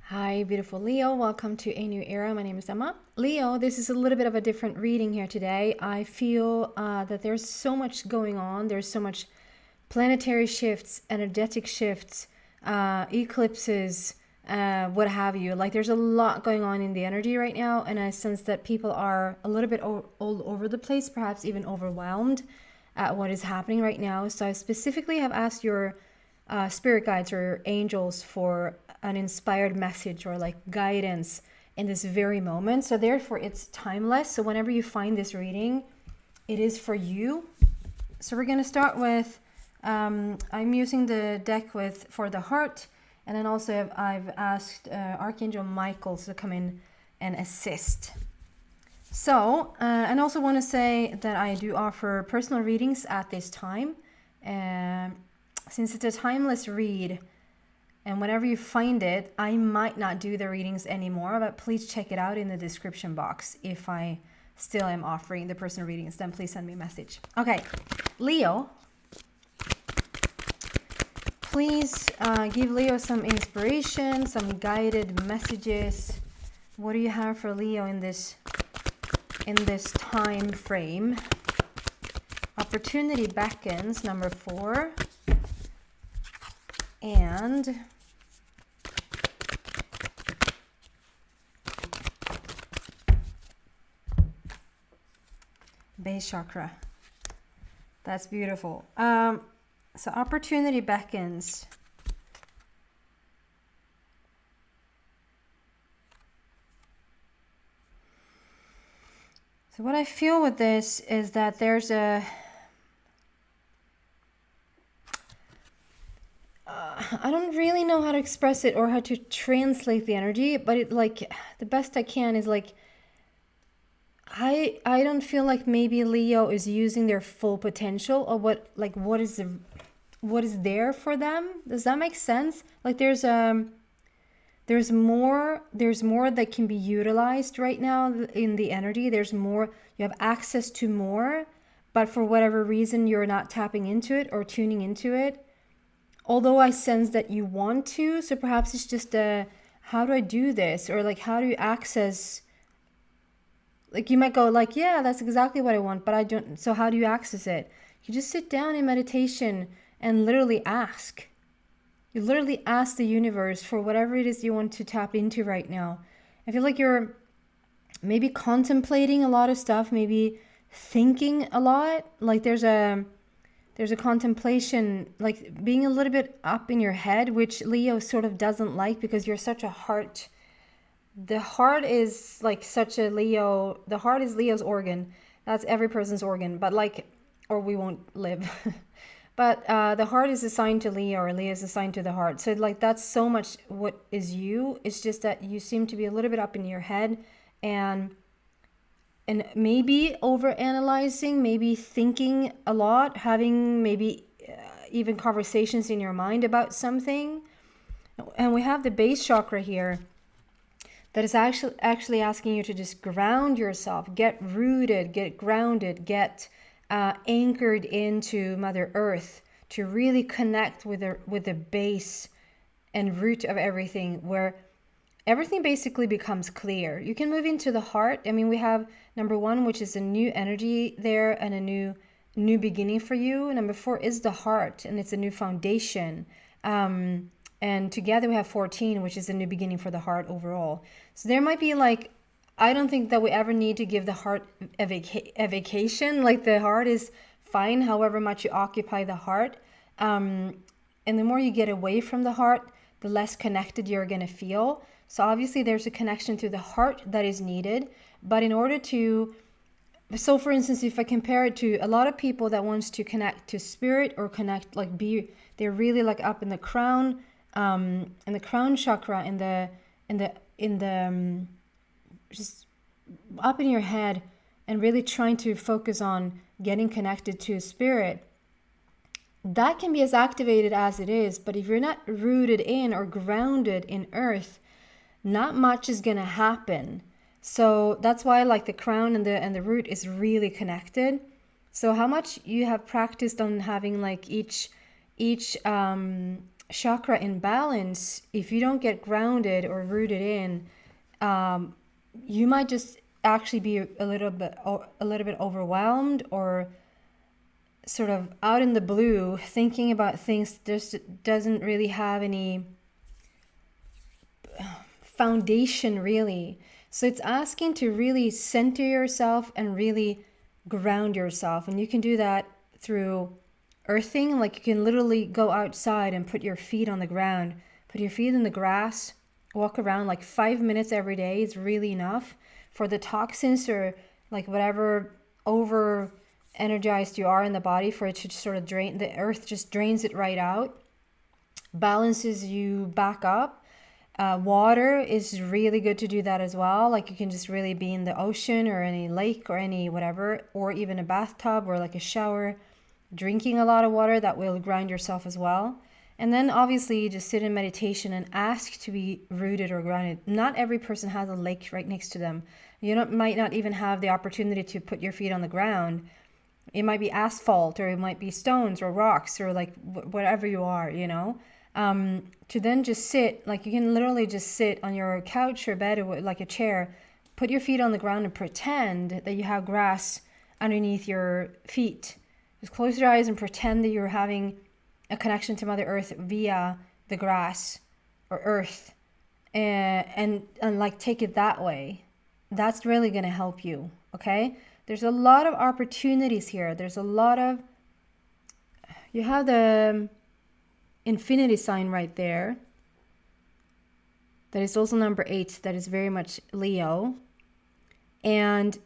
Hi, beautiful Leo. Welcome to a new era. My name is Emma. Leo, this is a little bit of a different reading here today. I feel that there's so much going on. There's so much planetary shifts, energetic shifts, eclipses, what have you. Like there's a lot going on in the energy right now. And I sense that people are a little bit all over the place, perhaps even overwhelmed at what is happening right now. So I specifically have asked your spirit guides or your angels for an inspired message or like guidance in this very moment. So therefore it's timeless. So whenever you find this reading, it is for you. So we're going to start with, I'm using the deck for the heart. And then also I've asked Archangel Michael to come in and assist. So, and also want to say that I do offer personal readings at this time. Since it's a timeless read, and whenever you find it, I might not do the readings anymore, but please check it out in the description box. If I still am offering the personal readings, then please send me a message. Okay, Leo, please give Leo some inspiration, some guided messages. What do you have for Leo in this time frame? Opportunity beckons, number 4. And base chakra. That's beautiful. So opportunity beckons. So what I feel with this is that there's a I don't really know how to express it or how to translate the energy, but it like the best I can is like I don't feel like maybe Leo is using their full potential or what is there for them. Does that make sense? Like there's more that can be utilized right now in the energy. There's more, you have access to more, but for whatever reason you're not tapping into it or tuning into it. Although I sense that you want to, so perhaps it's just how do I do this? Or like, how do you access, like you might go like, yeah, that's exactly what I want, but I don't, so how do you access it? You just sit down in meditation and literally ask. You literally ask the universe for whatever it is you want to tap into right now. I feel like you're maybe contemplating a lot of stuff, maybe thinking a lot, like there's a contemplation, like being a little bit up in your head, which Leo sort of doesn't like because you're such a heart. The heart is like such a Leo. The heart is Leo's organ. That's every person's organ, but like, or we won't live. But the heart is assigned to Leo, or Leo is assigned to the heart. So like that's so much what is you. It's just that you seem to be a little bit up in your head and maybe over analyzing, maybe thinking a lot, having maybe even conversations in your mind about something. And we have the base chakra here that is actually asking you to just ground yourself, get rooted, get grounded, get anchored into Mother Earth, to really connect with the base and root of everything, where everything basically becomes clear. You can move into the heart. I mean, we have number 1, which is a new energy there and a new beginning for you. Number 4 is the heart, and it's a new foundation. And together we have 14, which is a new beginning for the heart overall. So there might be like, I don't think that we ever need to give the heart a vacation. Like the heart is fine, however much you occupy the heart. And the more you get away from the heart, the less connected you're going to feel. So obviously there's a connection to the heart that is needed. But in order to, so for instance, if I compare it to a lot of people that wants to connect to spirit or connect, like they're really like up in the crown chakra, in the just up in your head, and really trying to focus on getting connected to spirit. That can be as activated as it is, but if you're not rooted in or grounded in earth, not much is going to happen. So that's why like the crown and the root is really connected. So how much you have practiced on having like each chakra imbalance, if you don't get grounded or rooted in, you might just actually be a little bit overwhelmed, or sort of out in the blue, thinking about things just doesn't really have any foundation, really. So it's asking to really center yourself and really ground yourself. And you can do that through earthing. Like, you can literally go outside and put your feet on the ground, put your feet in the grass, walk around like 5 minutes every day is really enough for the toxins, or like whatever over energized you are in the body, for it to sort of drain. The earth just drains it right out, balances you back up. Water is really good to do that as well. Like, you can just really be in the ocean or any lake or any whatever, or even a bathtub or like a shower, drinking a lot of water. That will ground yourself as well. And then obviously you just sit in meditation and ask to be rooted or grounded. Not every person has a lake right next to them. Might not even have the opportunity to put your feet on the ground. It might be asphalt, or it might be stones or rocks, or like whatever you are, to then just sit, like you can literally just sit on your couch or bed or like a chair, put your feet on the ground and pretend that you have grass underneath your feet. Just close your eyes and pretend that you're having a connection to Mother Earth via the grass or earth, and like take it that way. That's really going to help you, okay? There's a lot of opportunities here. There's a lot of, you have the infinity sign right there. That is also number 8. That is very much Leo. And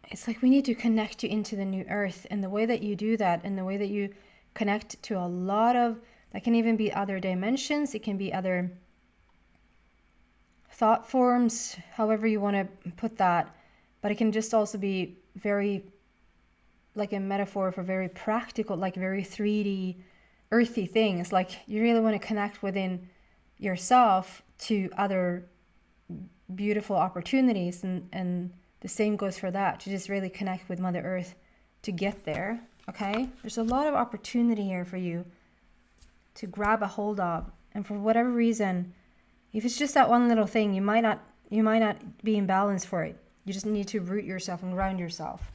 it's like we need to connect you into the new earth. And the way that you do that, and the way that you connect to a lot of, that can even be other dimensions. It can be other thought forms, however you want to put that. But it can just also be very, like a metaphor for very practical, like very 3D, earthy things. Like, you really want to connect within yourself to other beautiful opportunities. And the same goes for that, to just really connect with Mother Earth to get there, okay? There's a lot of opportunity here for you to grab a hold of. And for whatever reason, if it's just that one little thing, you might not be in balance for it. You just need to root yourself and ground yourself.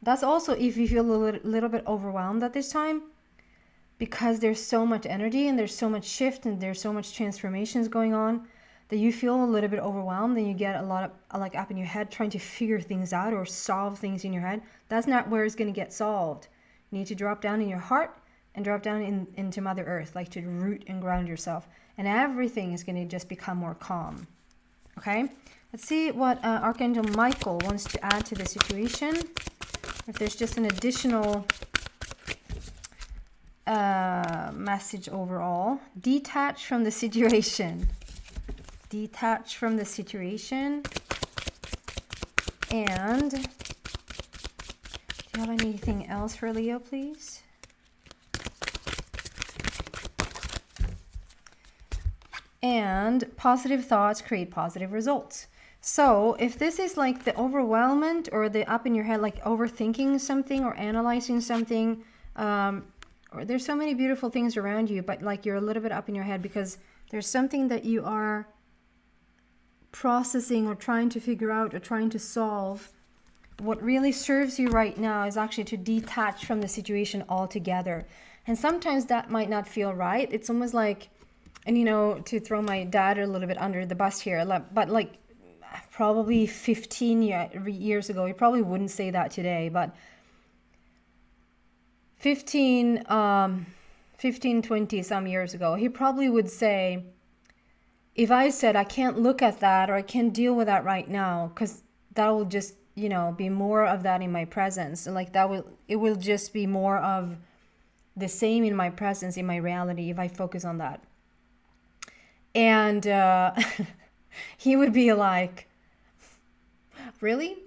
That's also if you feel a little bit overwhelmed at this time, because there's so much energy and there's so much shift and there's so much transformations going on, that you feel a little bit overwhelmed and you get a lot of like up in your head trying to figure things out or solve things in your head. That's not where it's going to get solved. You need to drop down in your heart and drop down into Mother Earth, like to root and ground yourself. And everything is going to just become more calm. Okay? Let's see what Archangel Michael wants to add to the situation. If there's just an additional message overall. Detach from the situation. Detach from the situation. And do you have anything else for Leo, please? And positive thoughts create positive results. So if this is like the overwhelmment or the up in your head, like overthinking something or analyzing something, or there's so many beautiful things around you, but like you're a little bit up in your head because there's something that you are processing or trying to figure out or trying to solve. What really serves you right now is actually to detach from the situation altogether. And sometimes that might not feel right. It's almost like, and to throw my dad a little bit under the bus here, but like probably 15 years ago, he probably wouldn't say that today, but 15, 20 some years ago, he probably would say, if I said I can't look at that or I can't deal with that right now, because that will just, be more of that in my presence. And like it will just be more of the same in my presence, in my reality, if I focus on that. And he would be like, really?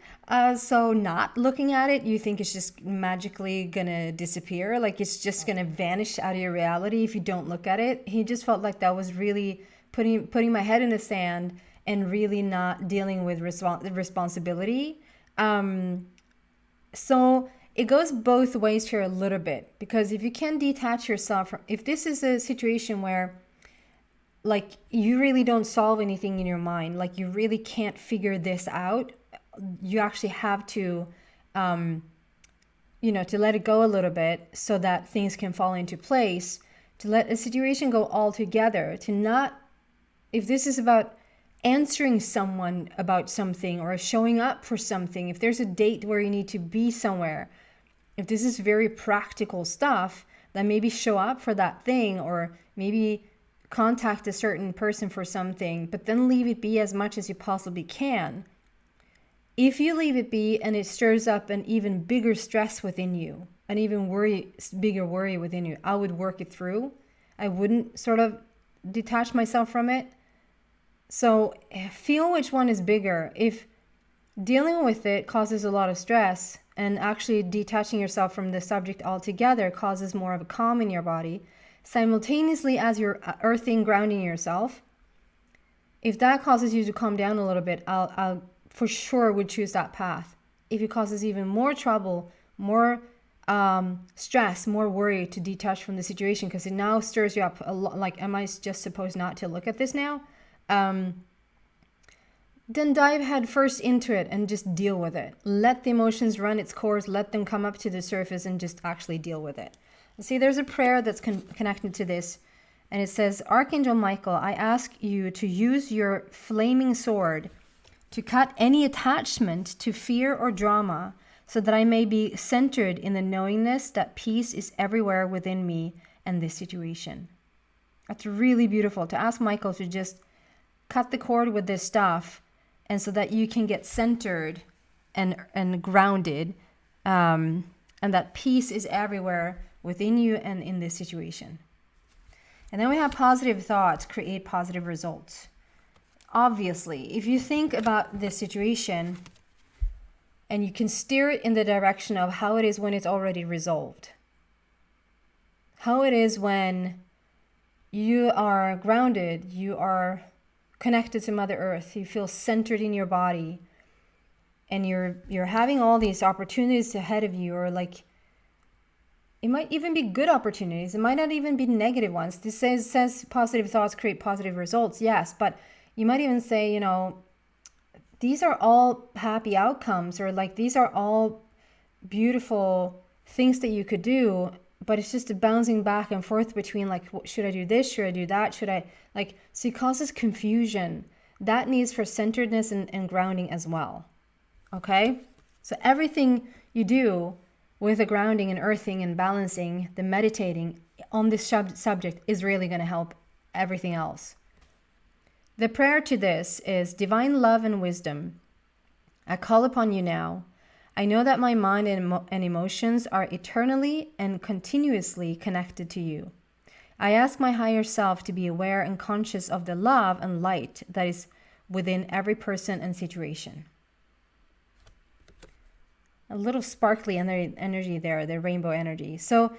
So not looking at it, you think it's just magically gonna disappear? Like it's just gonna vanish out of your reality if you don't look at it? He just felt like that was really putting my head in the sand and really not dealing with responsibility. So it goes both ways here a little bit, because if you can detach yourself from, if this is a situation where like you really don't solve anything in your mind, like you really can't figure this out, you actually have to to let it go a little bit so that things can fall into place, to let a situation go altogether, to not, if this is about answering someone about something or showing up for something, if there's a date where you need to be somewhere, if this is very practical stuff, then maybe show up for that thing, or maybe contact a certain person for something, but then leave it be as much as you possibly can. If you leave it be and it stirs up an even bigger stress within you, an even bigger worry within you, I would work it through. I wouldn't sort of detach myself from it. So feel which one is bigger. If dealing with it causes a lot of stress, and actually detaching yourself from the subject altogether causes more of a calm in your body, simultaneously as you're earthing, grounding yourself, if that causes you to calm down a little bit, I'll for sure would choose that path. If it causes even more trouble, more stress, more worry, to detach from the situation because it now stirs you up a lot, like, am I just supposed not to look at this now? Then dive head first into it and just deal with it. Let the emotions run its course, let them come up to the surface, and just actually deal with it. See, there's a prayer that's connected to this, and it says, Archangel Michael, I ask you to use your flaming sword to cut any attachment to fear or drama, so that I may be centered in the knowingness that peace is everywhere within me and this situation. That's really beautiful, to ask Michael to just cut the cord with this stuff, and so that you can get centered and grounded, and that peace is everywhere within you and in this situation. And then we have positive thoughts create positive results. Obviously, if you think about this situation and you can steer it in the direction of how it is when it's already resolved, how it is when you are grounded, you are connected to Mother Earth, you feel centered in your body, and you're having all these opportunities ahead of you, or like, it might even be good opportunities, it might not even be negative ones. This says positive thoughts create positive results, yes, but you might even say, these are all happy outcomes, or like, these are all beautiful things that you could do, but it's just a bouncing back and forth between like, should I do this? Should I do that? Should I like, so it causes confusion. That needs for centeredness and grounding as well. Okay. So everything you do with the grounding and earthing and balancing, the meditating on this subject is really going to help everything else. The prayer to this is, divine love and wisdom, I call upon you now. I know that my mind and emotions are eternally and continuously connected to you. I ask my higher self to be aware and conscious of the love and light that is within every person and situation. A little sparkly energy there, the rainbow energy. So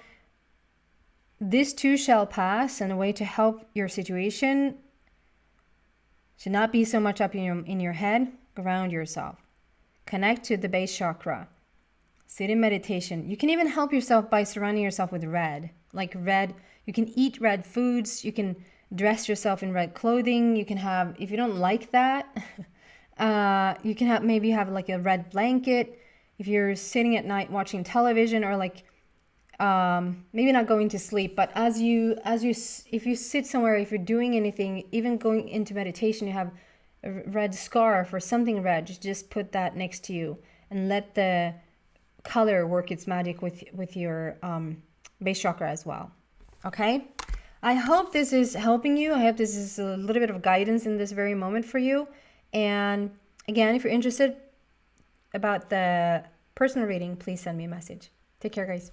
this too shall pass, and a way to help your situation should not be so much up in your head. Ground yourself. Connect to the base chakra. Sit in meditation. You can even help yourself by surrounding yourself with red. Like red, you can eat red foods. You can dress yourself in red clothing. You can have, if you don't like that, you can maybe have like a red blanket. If you're sitting at night watching television, or like maybe not going to sleep, but if you sit somewhere, if you're doing anything, even going into meditation, you have a red scarf or something red, just put that next to you and let the color work its magic with your base chakra as well. Okay, I hope this is helping you. I hope this is a little bit of guidance in this very moment for you. And again, if you're interested about the personal reading, please send me a message. Take care, guys.